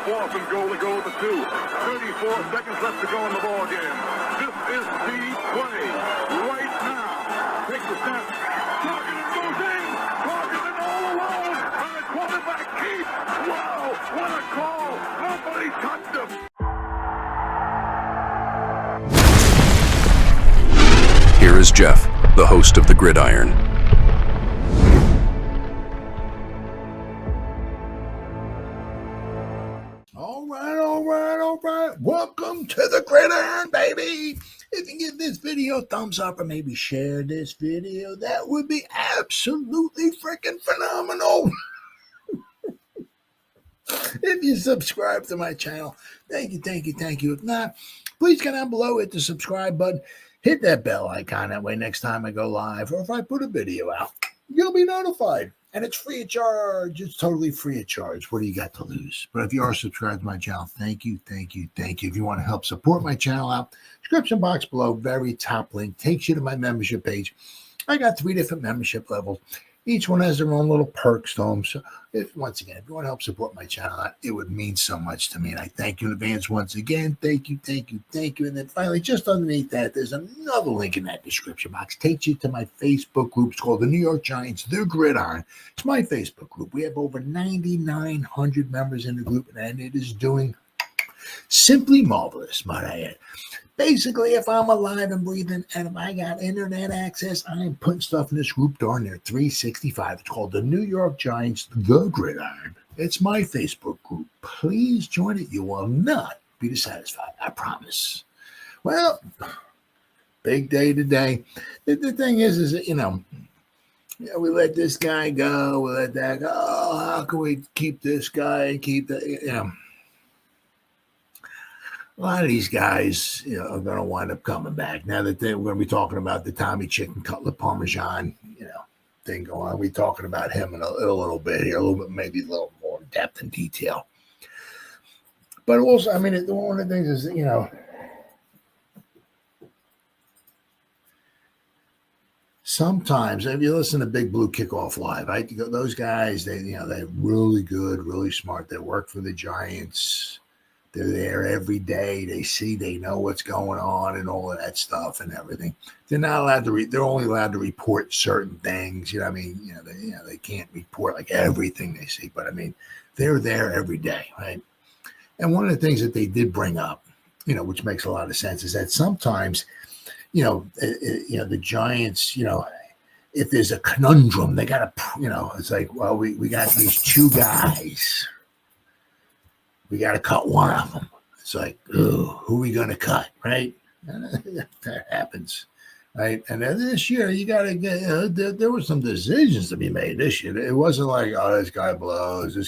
4th and goal to go with the 2. 34 seconds left to go in the ball game. This is the play right now. Takes the snap. Targeted goes in. Targeted all alone. And the quarterback keeps. Wow, what a call. Nobody touched him. Here is Jeff, the host of the Gridiron. All right. Welcome to the Gridiron, baby. If you give this video a thumbs up or maybe share this video, that would be absolutely freaking phenomenal. If you subscribe to my channel, thank you. If not, please go down below, hit the subscribe button, hit that bell icon. That way next time I go live or if I put a video out, you'll be notified. And it's free of charge. It's totally free of charge. What do you got to lose? But if you are subscribed to my channel, thank you. If you want to help support my channel out, description box below, very top link, takes you to my membership page. I got 3 different membership levels. Each one has their own little perks to them. So once again, if you want to help support my channel out, it would mean so much to me. And I thank you in advance once again. Thank you. And then finally, just underneath that, there's another link in that description box. Takes you to my Facebook group. It's called the New York Giants, The Gridiron. It's my Facebook group. We have over 9,900 members in the group, and it is doing simply marvelous, might I add. Basically, if I'm alive and breathing and if I got internet access, I am putting stuff in this group darn near 365. It's called the New York Giants, The Gridiron. It's my Facebook group. Please join it. You will not be dissatisfied. I promise. Well, big day today. The thing is that, we let this guy go. We let that go. Oh, how can we keep this guy and keep that, A lot of these guys, are going to wind up coming back. Now that we're going to be talking about the Tommy Chicken Cutlet Parmesan, thing going on. We're talking about him in a little bit here, maybe a little more depth and detail. But also, one of the things is, sometimes if you listen to Big Blue Kickoff Live, those guys, they're really good, really smart. They work for the Giants. They're there every day. They know what's going on and all of that stuff and everything. They're not allowed to they're only allowed to report certain things. They can't report like everything they see, but they're there every day, right? And one of the things that they did bring up, which makes a lot of sense, is that sometimes, the Giants, if there's a conundrum, they got to, it's like, well, we got these 2 guys. We got to cut one of them. It's like, who are we going to cut, right? That happens, right? And then this year, you got to get, there were some decisions to be made this year. It wasn't like, this guy blows. We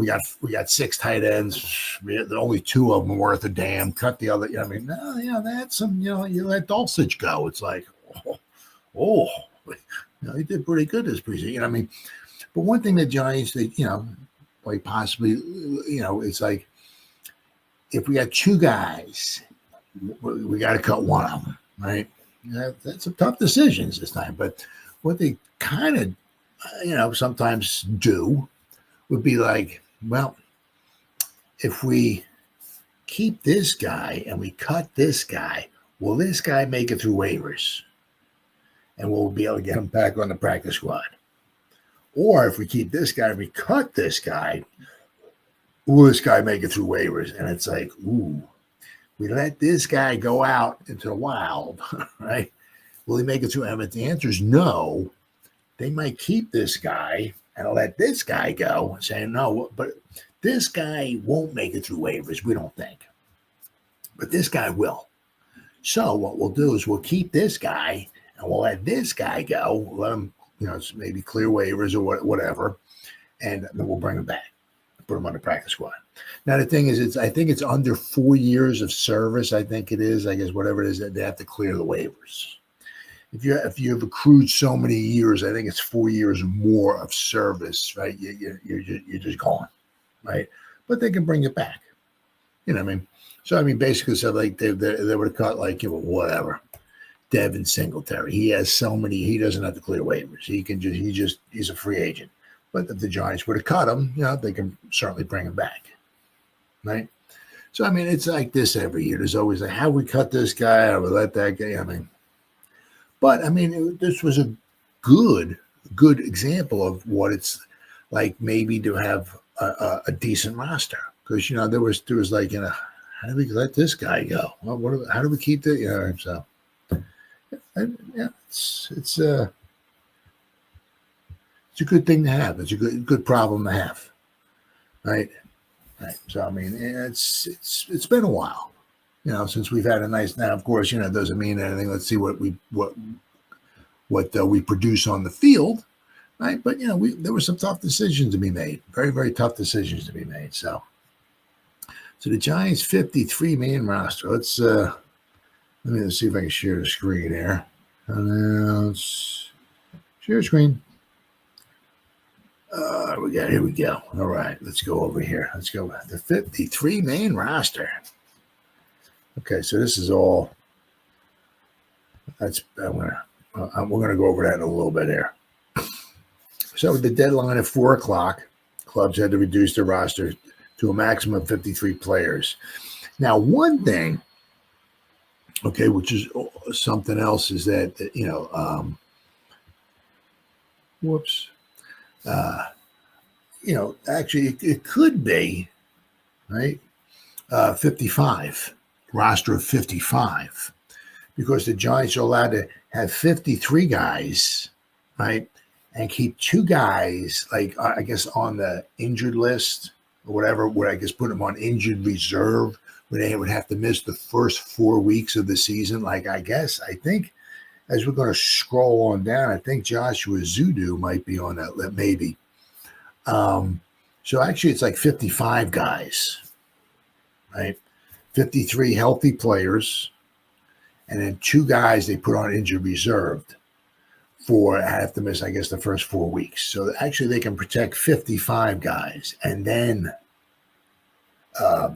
got 6 tight ends. Only 2 of them were worth a damn. Cut the other. That's some, you let Dulcich go. It's like, he did pretty good this preseason. But one thing the Giants, like possibly, it's like if we got 2 guys, we got to cut one of them, right? That's some tough decisions this time. But what they kind of, sometimes do would be like, well, if we keep this guy and we cut this guy, will this guy make it through waivers? And we'll be able to get him back on the practice squad. Or if we keep this guy, we cut this guy, will this guy make it through waivers? And it's like, we let this guy go out into the wild, right? Will he make it through? And if the answer is no, they might keep this guy and let this guy go, saying no, but this guy won't make it through waivers, we don't think. But this guy will. So what we'll do is we'll keep this guy and we'll let this guy go, let him, maybe clear waivers or whatever, and then we'll bring him back, put him on the practice squad. Now, the thing is, I think it's under 4 years of service. I think it is, whatever it is, that they have to clear the waivers. If you have accrued so many years, I think it's 4 years more of service, right? You're just gone, right? But they can bring it back. So, basically, so like they would have cut whatever. Devin Singletary. He has so many, he doesn't have to clear waivers. He's a free agent. But if the Giants were to cut him, they can certainly bring him back, right? So, I mean, it's like this every year. There's always like, how we cut this guy, or we let that guy. This was a good example of what it's like maybe to have a decent roster. Because, there was like, how do we let this guy go? Well, how do we keep the, so. It's a good thing to have. It's a good problem to have, right? Right. So I mean, it's been a while, since we've had a nice. Now, of course, it doesn't mean anything. Let's see what we produce on the field, right? But there were some tough decisions to be made. Very, very tough decisions to be made. So the Giants 53-man roster. Let's see if I can share the screen here. Let's share screen. Here we go. All right, let's go over here. Let's go the 53-man roster. Okay, so this is all. We're gonna go over that in a little bit here. So with the deadline at 4:00, clubs had to reduce their roster to a maximum of 53 players. Now, one thing, okay, which is something else, is that actually it could be, right, 55, roster of 55, because the Giants are allowed to have 53 guys, right, and keep 2 guys, like I guess on the injured list or whatever, where I guess put them on injured reserve, where they would have to miss the first 4 weeks of the season. Like I think, as we're going to scroll on down, I think Joshua Zudu might be on that list, maybe. So actually it's like 55 guys, right? 53 healthy players, and then 2 guys they put on injured reserved for have to miss, I guess, the first 4 weeks. So actually they can protect 55 guys, and then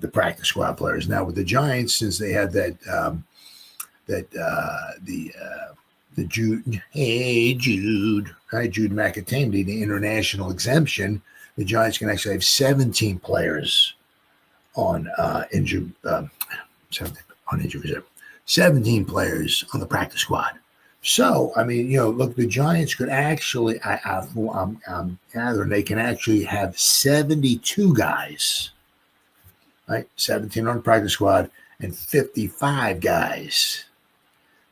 the practice squad players. Now with the Giants, since they had the Jude McAtamy, the international exemption, the Giants can actually have 17 players on injured reserve, 17 players on the practice squad. So I mean, look, the Giants could actually, I'm gathering, they can actually have 72 guys, right? 17 on the practice squad and 55 guys,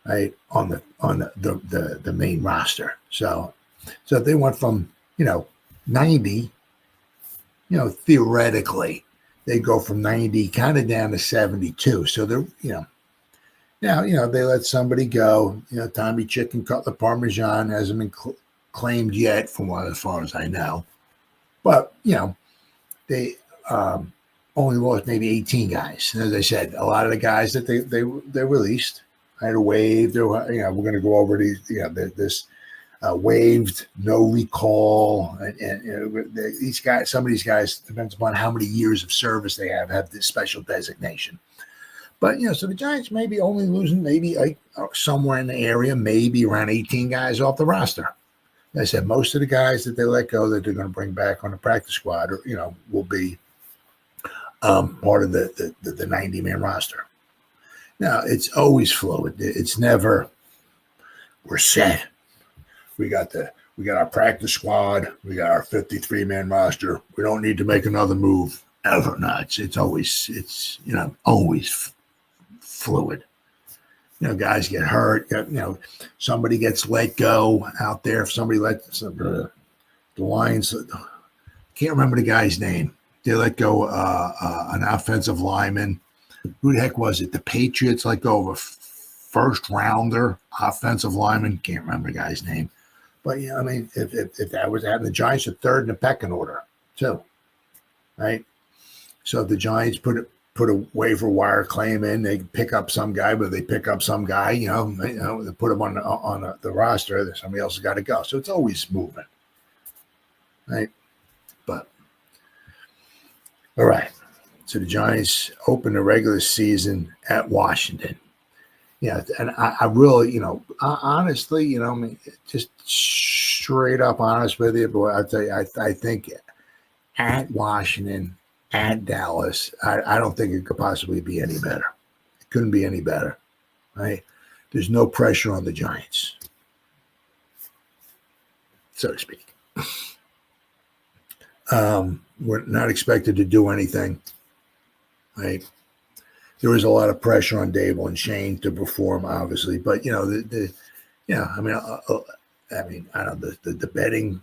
right, on the main roster. So if they went from 90, theoretically they go from 90 kind of down to 72. So they're now they let somebody go. Tommy Chicken Cutler Parmesan hasn't been claimed yet, as far as I know. But they only lost maybe 18 guys. And as I said, a lot of the guys that they released had a waived. We're going to go over these. This waived, no recall, and these guys. Some of these guys, depends upon how many years of service they have this special designation. But so the Giants may be only losing maybe like somewhere in the area, maybe around 18 guys off the roster. As I said, most of the guys that they let go that they're going to bring back on the practice squad, will be part of the 90-man roster. Now, it's always fluid. It's never, we're set. We got our practice squad. We got our 53-man roster. We don't need to make another move ever. No, it's always fluid. Guys get hurt. Somebody gets let go out there. If somebody the Lions, can't remember the guy's name. They let go an offensive lineman. Who the heck was it? The Patriots let go of a first rounder offensive lineman. Can't remember the guy's name. But if that was happening, the Giants are third in the pecking order too, right? So if the Giants put a waiver wire claim in, they pick up some guy, but they pick up some guy, they put him on the roster. Somebody else has got to go. So it's always moving, right? But all right. So the Giants open the regular season at Washington. Yeah, and I really, honestly, I mean, just straight up honest with you, boy, I'll tell you, I think at Washington, at Dallas, I don't think it could possibly be any better. It couldn't be any better, right? There's no pressure on the Giants, so to speak. We're not expected to do anything, right? There was a lot of pressure on Dable and Shane to perform, obviously, but I don't know the betting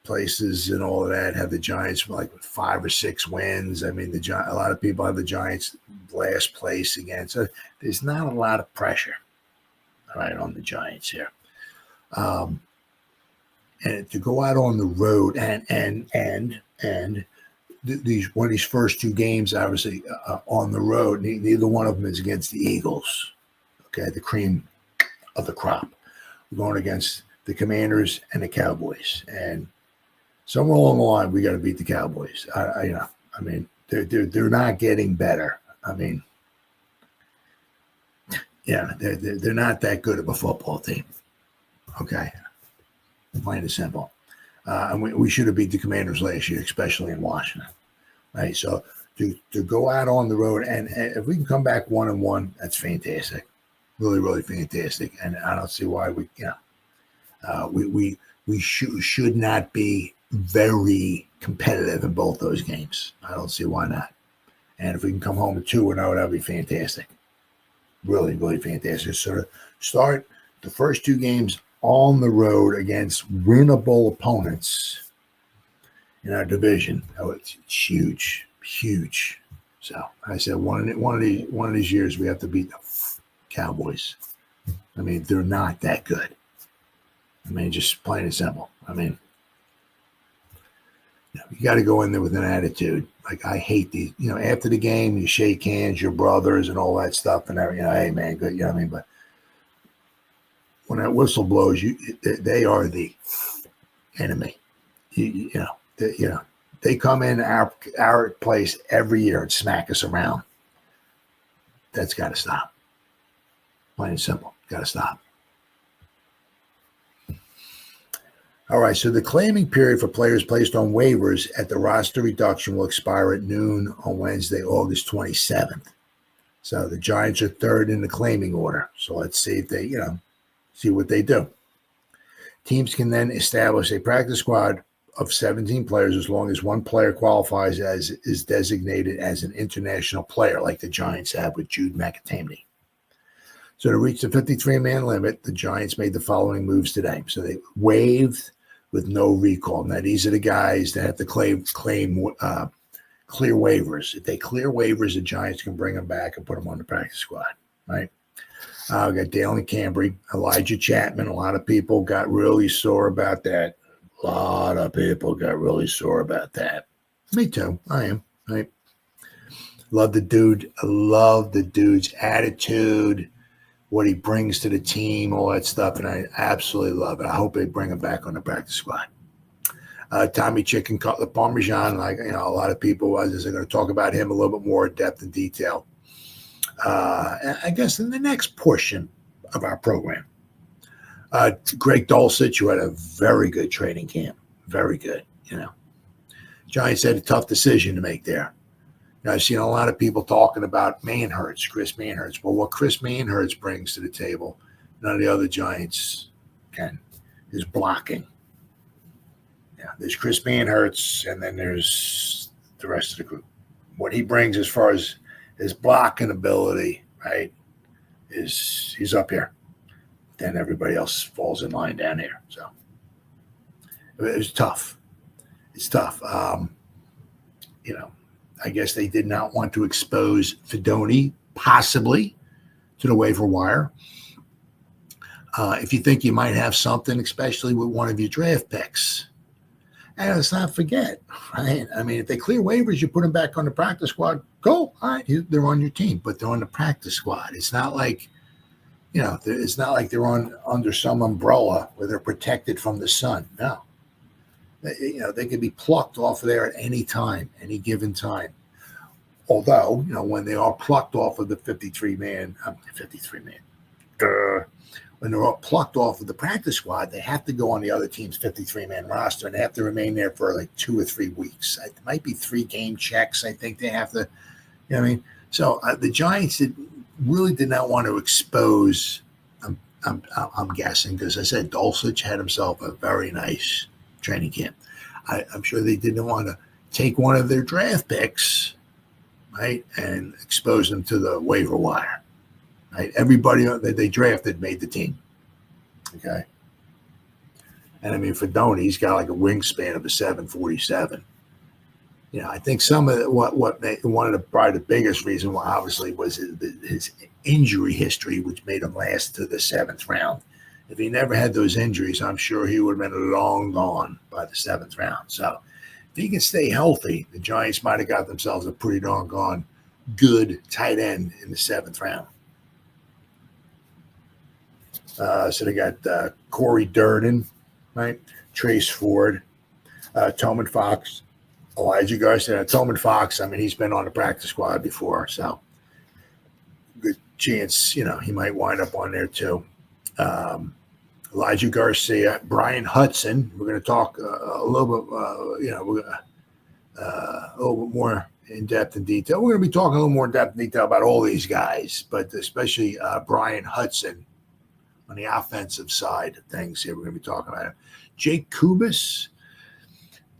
places and all of that have the Giants like 5 or 6 wins. I mean, a lot of people have the Giants last place again, so there's not a lot of pressure, all right, on the Giants here. And to go out on the road and these first 2 games, obviously on the road, neither one of them is against the Eagles. Okay, the cream of the crop. We're going against the Commanders and the Cowboys, and somewhere along the line, we got to beat the Cowboys. I mean, they're not getting better. I mean, yeah, they're not that good of a football team. Okay, plain and simple. And we should have beat the Commanders last year, especially in Washington. Right. So to go out on the road and if we can come back 1-1, that's fantastic. Really, really fantastic. And I don't see why we should not be very competitive in both those games. I don't see why not. And if we can come home with 2-0, that'd be fantastic. Really, really fantastic. So to start the first 2 games on the road against winnable opponents in our division. Oh, it's huge, huge. So I said one of these years we have to beat the Cowboys. I mean, they're not that good. I mean, just plain and simple. I mean, you got to go in there with an attitude. Like, I hate these. After the game, you shake hands, your brothers, and all that stuff, and everything. Hey, man, good. You know what I mean? But when that whistle blows, they are the enemy. They come in our place every year and smack us around. That's got to stop. Plain and simple. Got to stop. All right, so the claiming period for players placed on waivers at the roster reduction will expire at noon on Wednesday, August 27th. So the Giants are third in the claiming order. So let's see if they, see what they do. Teams can then establish a practice squad of 17 players as long as one player qualifies as is designated as an international player, like the Giants have with Jude McAtamney. So to reach the 53-man limit, the Giants made the following moves today. So they waived with no recall. Now, these are the guys that have to claim clear waivers. If they clear waivers, the Giants can bring them back and put them on the practice squad, right? We got Dalen Cambre, Elijah Chatman. A lot of people got really sore about that. A lot of people got really sore about that. Me too. I am. Right? Love the dude. I love the dude's attitude, what he brings to the team, all that stuff, and I absolutely love it. I hope they bring him back on the practice squad. Tommy Chicken Cutler Parmesan, a lot of people are going to talk about him a little bit more in depth and detail. I guess in the next portion of our program. Greg Dulcich, who had a very good training camp. Very good, Giants had a tough decision to make there. I've seen a lot of people talking about Chris Manhurts. Well, what Chris Manhurts brings to the table, none of the other Giants can, is blocking. Yeah, there's Chris Manhurts, and then there's the rest of the group. What he brings as far as his blocking ability, right, he's up here. Then everybody else falls in line down here. So it was tough. It's tough. I guess they did not want to expose Fedoni, possibly, to the waiver wire. If you think you might have something, especially with one of your draft picks. And let's not forget, right? I mean, if they clear waivers, you put them back on the practice squad, go. All right, they're on your team, but they're on the practice squad. It's not like, it's not like they're under some umbrella where they're protected from the sun. No. They could be plucked off of there at any time, any given time. Although, when they are plucked off of the 53-man, when they're all plucked off of the practice squad, they have to go on the other team's 53-man roster, and they have to remain there for like 2 or 3 weeks. It might be 3 game checks. I think they have to, you know what I mean? So the Giants really did not want to expose, I'm guessing, because I said Dulcich had himself a very nice training camp. I'm sure they didn't want to take one of their draft picks, right, and expose them to the waiver wire. Right, everybody that they drafted made the team. Okay, and I mean Fedoni, he's got like a wingspan of a 747. You know, I think some of one of probably the biggest reason why obviously was his injury history, which made him last to the 7th round. If he never had those injuries, I'm sure he would have been long gone by the 7th round. So if he can stay healthy, the Giants might have got themselves a pretty darn gone good tight end in the 7th round. So they got Corey Durden, right? Trace Ford, Tolman Fox, Elijah Garcia. Tolman Fox, I mean, he's been on the practice squad before, so good chance, you know, he might wind up on there too. Elijah Garcia, Brian Hudson. We're going to talk a little bit, a little bit more in depth and detail. We're going to be talking a little more in depth and detail about all these guys, but especially Brian Hudson on the offensive side of things here. We're going to be talking about him. Jake Kubis.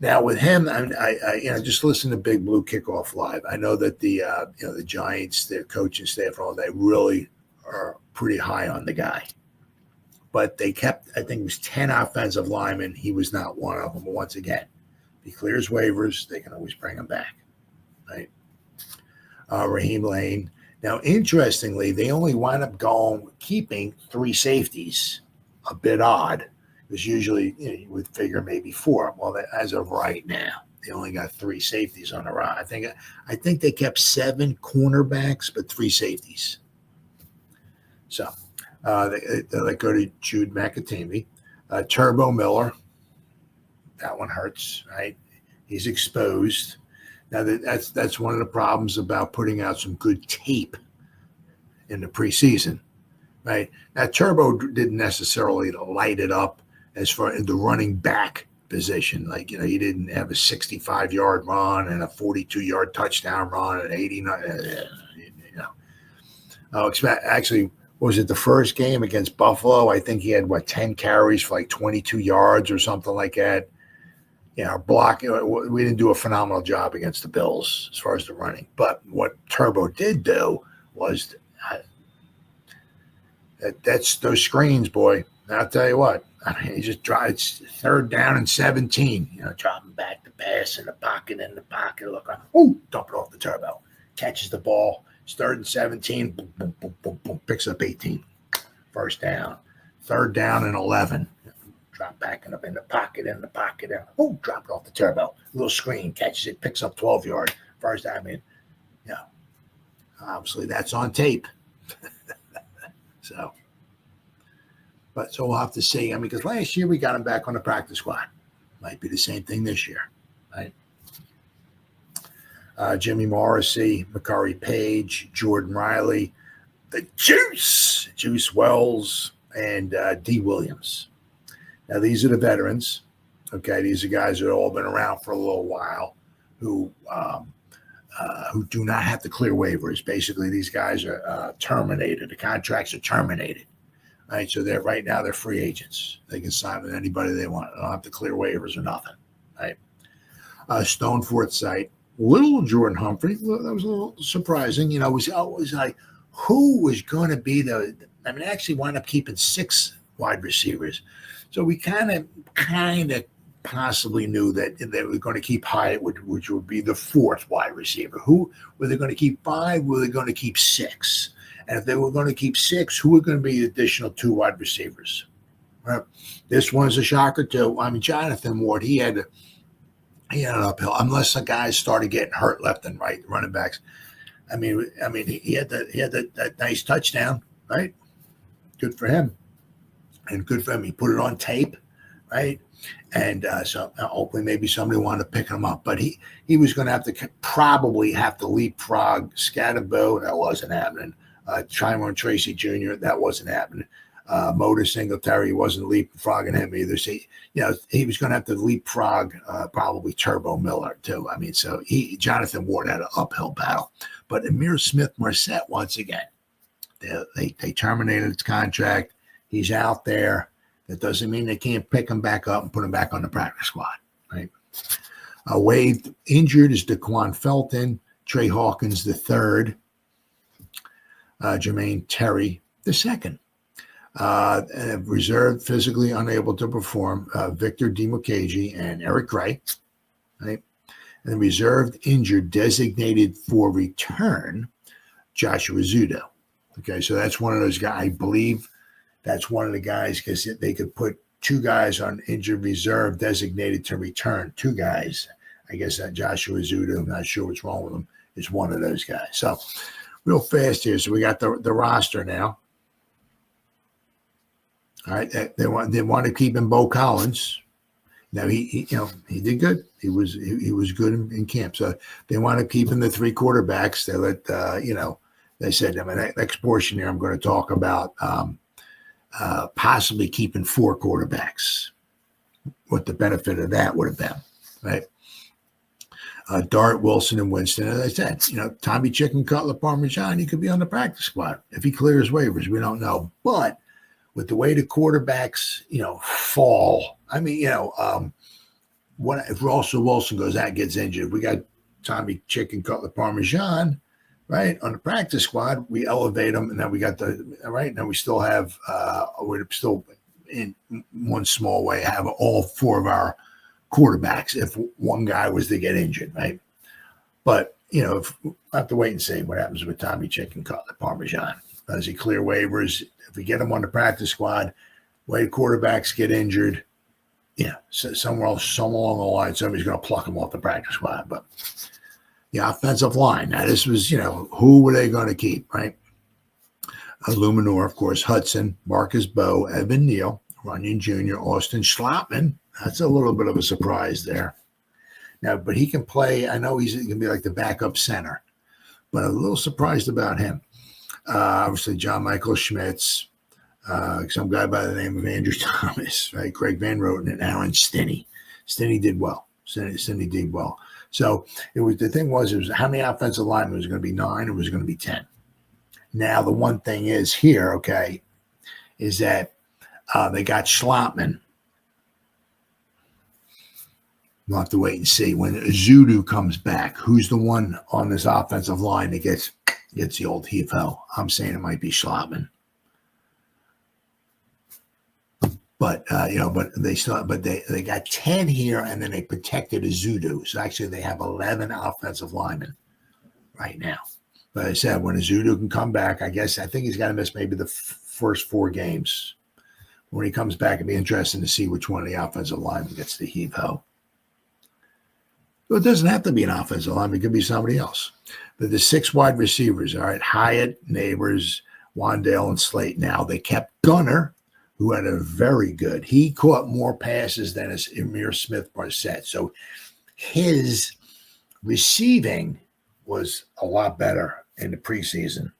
Now with him, I just listen to Big Blue Kickoff Live. I know that the Giants, their coaching staff, all they really are pretty high on the guy. But they kept, I think it was 10 offensive linemen. He was not one of them. But once again, if he clears waivers, they can always bring him back, right? Raheem Lane. Now, interestingly, they only wind up keeping 3 safeties. A bit odd. Because usually you would figure maybe 4. Well, as of right now, they only got 3 safeties on the roster. I think they kept 7 cornerbacks, but 3 safeties. So they go to Jude McAtee, Turbo Miller. That one hurts, right? He's exposed. Now that's one of the problems about putting out some good tape in the preseason, right? Now Turbo didn't necessarily light it up as far as the running back position. Like, you know, he didn't have a 65-yard run and a 42-yard touchdown run and 89. Actually, was it the first game against Buffalo? I think he had 10 carries for like 22 yards or something like that. Yeah, blocking. We didn't do a phenomenal job against the Bills as far as the running. But what Turbo did do was that's those screens, boy. I'll tell you what. I mean, he just drives 3rd down and 17. You know, dropping back the pass in the pocket, Look, dump it off the Turbo. Catches the ball. It's 3rd and 17. Boom, boom, boom, boom, boom. Picks up 18. 1st down. 3rd down and 11. Drop back and up in the pocket. Drop it off the Turbo. A little screen, catches it, picks up 12 yards. 1st down. I mean, yeah. Obviously, that's on tape. So we'll have to see. I mean, because last year we got him back on the practice squad. Might be the same thing this year, right? Jimmy Morrissey, Makari Page, Jordan Riley, the Juice Wells, and D. Williams. Now, these are the veterans. Okay, these are guys that have all been around for a little while who do not have to clear waivers. Basically, these guys are terminated. The contracts are terminated. Right, so they're free agents. They can sign with anybody they want. They don't have to clear waivers or nothing. Right. Stone Forsythe, little Jordan Humphrey. Well, that was a little surprising. You know, it was always like, who was going to be actually wound up keeping 6 wide receivers. So we kind of possibly knew that they were going to keep Hyatt, which would be the 4th wide receiver. Who were they going to keep 5? Were they going to keep 6? And if they were going to keep 6, who were going to be the additional 2 wide receivers? Right. This one's a shocker too. I mean, Jonathan Ward, he had an uphill unless the guys started getting hurt left and right, running backs. I mean, he had that nice touchdown, right? Good for him, and good for him. He put it on tape, right? And so hopefully maybe somebody wanted to pick him up, but he was going to probably have to leapfrog Scatterbo. That wasn't happening. Tyrone Tracy Jr., that wasn't happening. Motor Singletary wasn't leapfrogging him either. So, he was going to have to leapfrog probably Turbo Miller too. I mean, so Jonathan Ward had an uphill battle. But Amir Smith-Marset, once again, they terminated his contract. He's out there. That doesn't mean they can't pick him back up and put him back on the practice squad, right? Waived injured is Daquan Felton, Trey Hawkins the third, Jermaine Terry the second. Reserved, physically unable to perform, Victor Dimukeji and Eric Gray, right? And reserved injured designated for return, Joshua Zudo. Okay, so that's one of those guys. I believe that's one of the guys because they could put two guys on injured reserve designated to return. Two guys. I guess that Joshua Zudo, I'm not sure what's wrong with him, is one of those guys. So real fast here. So we got the roster now. All right, they want to keep him Bo Collins. Now he did good. He was good in camp. So they want to keep him the three quarterbacks. They let they said, I mean, that next portion here I'm going to talk about possibly keeping four quarterbacks. What the benefit of that would have been, right? Dart, Wilson, and Winston. As I said, Tommy Chicken, Cutler, Parmesan, he could be on the practice squad if he clears waivers. We don't know, but with the way the quarterbacks, fall. I mean, what if Russell Wilson goes out and gets injured? We got Tommy Chicken, Cutler, Parmesan, right, on the practice squad. We elevate them, and then we got now we still have we're still in one small way have all four of our quarterbacks if one guy was to get injured, right? But if I have to wait and see what happens with Tommy Chicken, Cutler, Parmesan. Does he clear waivers? If we get him on the practice squad, way quarterbacks get injured, so somewhere along the line, somebody's going to pluck him off the practice squad. But the offensive line, now this was, who were they going to keep, right? Luminor, of course, Hudson, Marcus Bowe, Evan Neal, Runyon Jr., Austin Schlottman. That's a little bit of a surprise there. Now, but he can play. I know he's going to be like the backup center, but a little surprised about him. Obviously, John Michael Schmitz, some guy by the name of Andrew Thomas, right? Craig Van Roten and Aaron Stinney. Stinney did well. Stinney did well. So it was how many offensive linemen? It was going to be 9. It was going to be 10. Now the one thing is here, okay, is that they got Schlottman. We'll have to wait and see when Zudu comes back. Who's the one on this offensive line that gets the old heave-ho? I'm saying it might be Schlottman. But they got 10 here, and then they protected Zudu. So actually, they have 11 offensive linemen right now. But I said when Zudu can come back, I think he's got to miss maybe the first 4 games. When he comes back, it'd be interesting to see which one of the offensive linemen gets the heave-ho. So it doesn't have to be an offensive lineman. It could be somebody else. But the 6 wide receivers, all right, Hyatt, Neighbors, Wandale, and Slate. Now, they kept Gunner, who had a very good. He caught more passes than Amir Smith-Marset. So his receiving was a lot better in the preseason,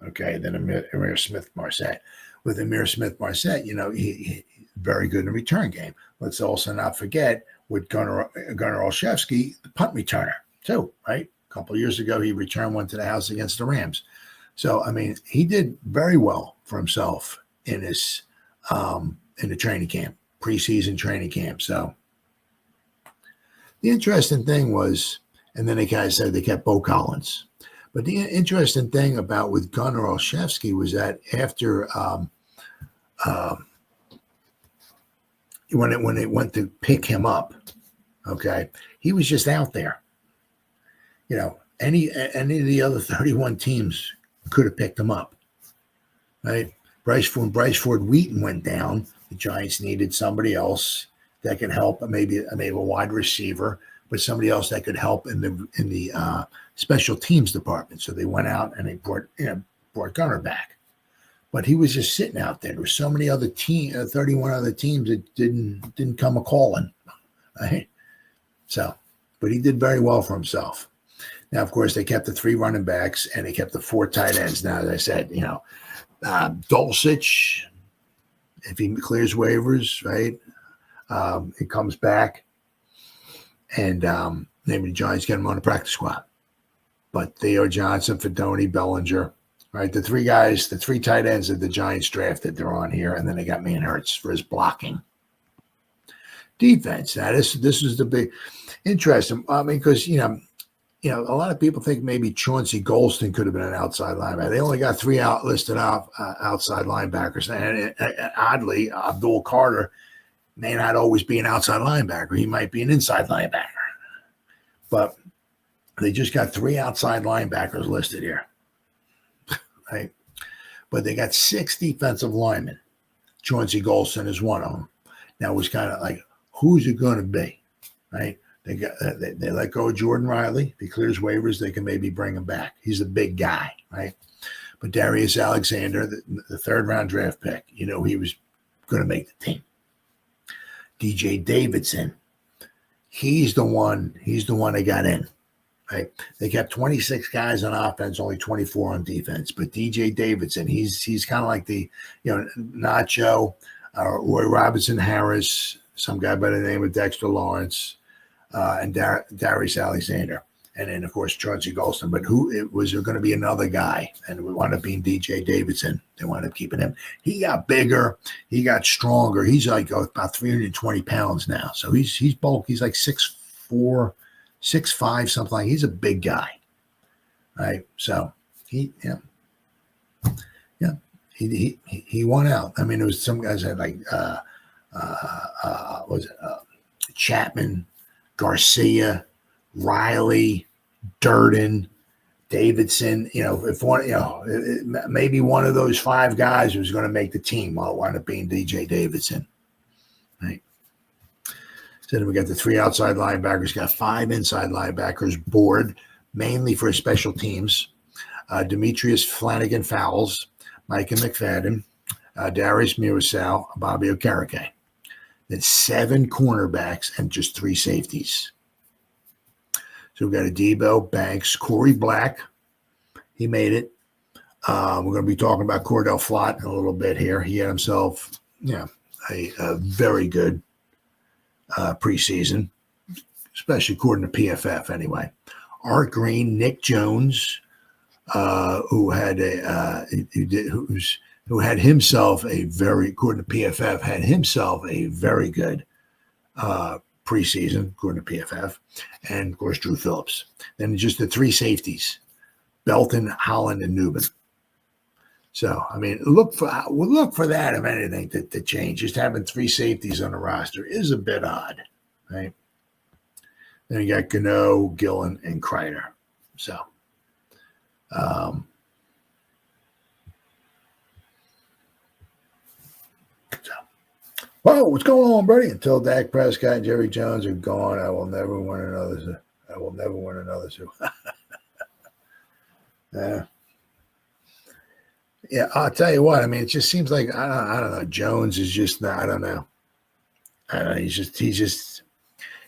okay, than Amir Smith-Marset. With Amir Smith-Marset, he very good in the return game. Let's also not forget with Gunnar Olszewski, the punt returner, too, right? A couple of years ago, he returned one to the house against the Rams. So, I mean, he did very well for himself in his in the training camp, preseason training camp. So the interesting thing was, and then the guy said they kept Bo Collins. But the interesting thing about with Gunnar Olszewski was that after when they went to pick him up, okay, he was just out there. Any of the other 31 teams could have picked him up, right? Bryce Ford Wheaton went down. The Giants needed somebody else that could help, maybe a wide receiver, but somebody else that could help in the special teams department. So they went out and they brought Gunner back. But he was just sitting out there. There were so many other 31 other teams that didn't come a calling, right? So, but he did very well for himself. Now, of course, they kept the 3 running backs and they kept the 4 tight ends. Now, as I said, Dulcich, if he clears waivers, right, he comes back, and maybe the Giants get him on the practice squad. But Theo Johnson, Fedoni, Bellinger, right, the 3 guys, the 3 tight ends that the Giants drafted, they're on here, and then they got Mann Hurts for his blocking. Defense. Now, this is the big interesting. I mean, because a lot of people think maybe Chauncey Golston could have been an outside linebacker. They only got 3 listed outside linebackers. And oddly, Abdul Carter may not always be an outside linebacker. He might be an inside linebacker. But they just got 3 outside linebackers listed here. Right? But they got 6 defensive linemen. Chauncey Golston is one of them. Now, it was kind of like, who's it going to be? Right? They let go of Jordan Riley. If he clears waivers, they can maybe bring him back. He's a big guy, right? But Darius Alexander, the 3rd round draft pick, he was going to make the team. DJ Davidson, he's the one they got in, right? They kept 26 guys on offense, only 24 on defense. But DJ Davidson, he's kind of like the Nacho, Roy Robinson Harris, some guy by the name of Dexter Lawrence. And Darius Alexander, and then of course Chauncey Golston. But was there going to be another guy? And it wound up being DJ Davidson. They wound up keeping him. He got bigger. He got stronger. He's like about 320 pounds now. So he's bulk. He's like 6'4", 6'5", something like. He's a big guy, right? So he won out. I mean, there was some guys that like Chatman, Garcia, Riley, Durden, Davidson. If one, maybe one of those 5 guys was going to make the team. Well, it wound up being DJ Davidson. Right. So then we got the 3 outside linebackers, got 5 inside linebackers board, mainly for special teams. Demetrius Flanagan Fowles, Micah McFadden, Darius Murasau, Bobby Okereke. Then 7 cornerbacks and just 3 safeties. So we've got a Debo, Banks, Corey Black. He made it. We're going to be talking about Cordell Flott in a little bit here. He had himself, a very good preseason, especially according to PFF anyway. Art Green, Nick Jones, who had himself a very, according to PFF, had himself a very good preseason, according to PFF, and of course Drew Phillips. Then just the 3 safeties, Belton, Holland, and Newman. So I mean, look for that if anything to change. Just having 3 safeties on the roster is a bit odd, right? Then you got Gano, Gillen, and Kreider. So. Whoa, what's going on, buddy? Until Dak Prescott and Jerry Jones are gone, I will never win another. Yeah, I'll tell you what. I mean, it just seems like I don't know. Jones is just not. I don't know.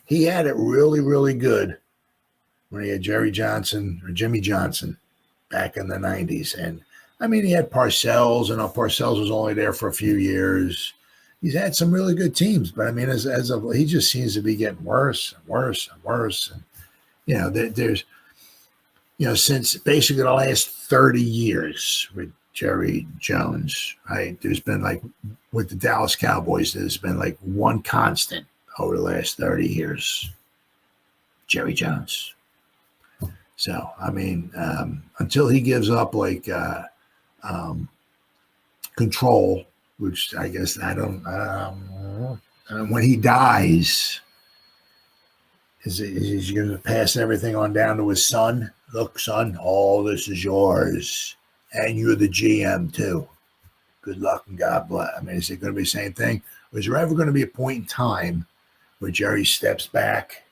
He had it really, really good when he had Jerry Johnson or Jimmy Johnson back in the 90s. And I mean, he had Parcells, and Parcells was only there for a few years. He's had some really good teams, but I mean, as of he just seems to be getting worse and worse and worse. And there's since basically the last 30 years with Jerry Jones, right? There's been like with the Dallas Cowboys, there's been like one constant over the last 30 years. Jerry Jones. So I mean, until he gives up like control. Which I guess I don't. When he dies, is he going to pass everything on down to his son? Look, son, all this is yours, and you're the GM too. Good luck and God bless. I mean, is it going to be the same thing? Or is there ever going to be a point in time where Jerry steps back,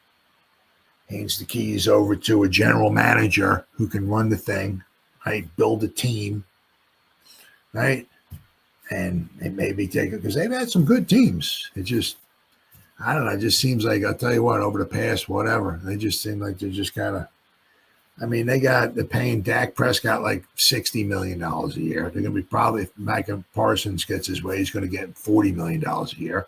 hands the keys over to a general manager who can run the thing, right? Build a team, right? And it may be taken because they've had some good teams. It just, I don't know. It just seems like, I'll tell you what, over the past, whatever, they just seem like they're just kind of I mean, they're paying Dak Prescott like $60 million a year. They're going to be probably, if Micah Parsons gets his way, he's going to get $40 million a year.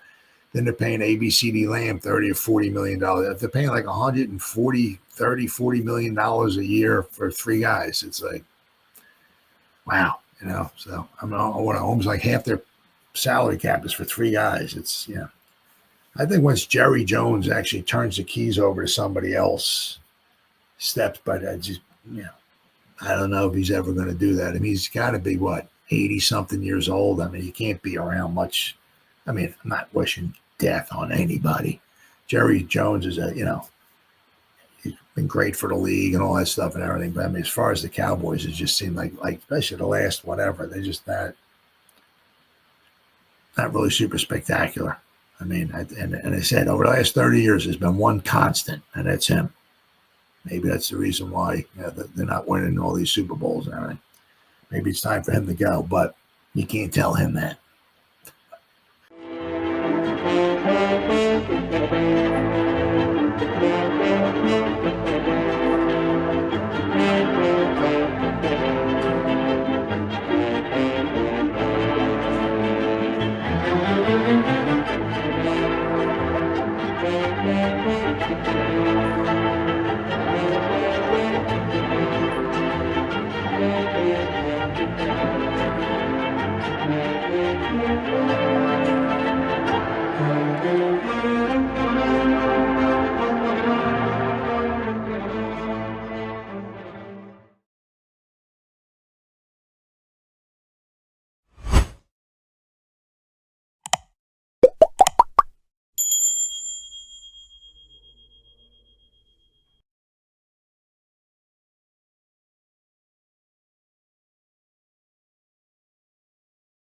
Then they're paying ABCD Lamb $30 or $40 million. If they're paying like $40 million a year for three guys, it's like, wow, So almost like half their salary cap is for three guys. It's, I think once Jerry Jones actually turns the keys over to somebody else, steps, but I don't know if he's ever going to do that. I mean, he's got to be 80 something years old. I mean, he can't be around much. I mean, I'm not wishing death on anybody. Jerry Jones is he's been great for the league and all that stuff and everything. But I mean, as far as the Cowboys, it just seemed like especially the last whatever, they're just not really super spectacular. I mean, and I said over the last 30 years, there's been one constant, and that's him. Maybe that's the reason why they're not winning all these Super Bowls and everything. Maybe it's time for him to go, but you can't tell him that.